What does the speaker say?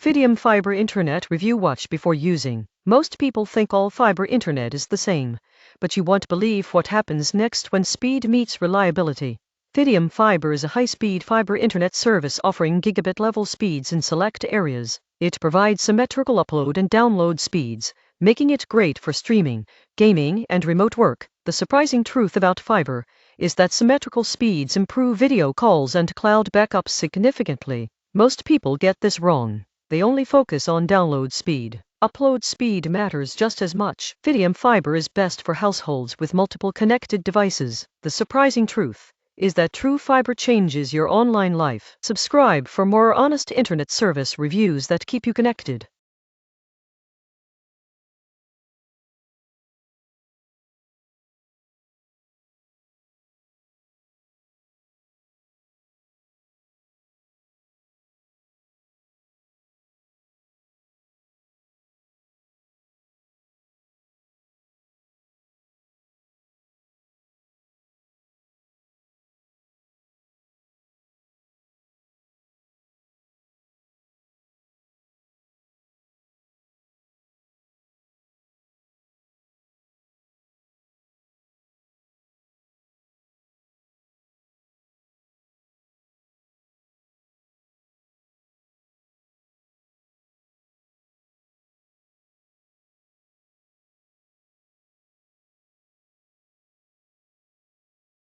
Fidium Fiber Internet Review. Watch before using. Most people think all fiber internet is the same, but you won't believe what happens next when speed meets reliability. Fidium Fiber is a high-speed fiber internet service offering gigabit-level speeds in select areas. It provides symmetrical upload and download speeds, making it great for streaming, gaming, and remote work. The surprising truth about fiber is that symmetrical speeds improve video calls and cloud backups significantly. Most people get this wrong. They only focus on download speed. Upload speed matters just as much. Fidium Fiber is best for households with multiple connected devices. The surprising truth is that true fiber changes your online life. Subscribe for more honest internet service reviews that keep you connected.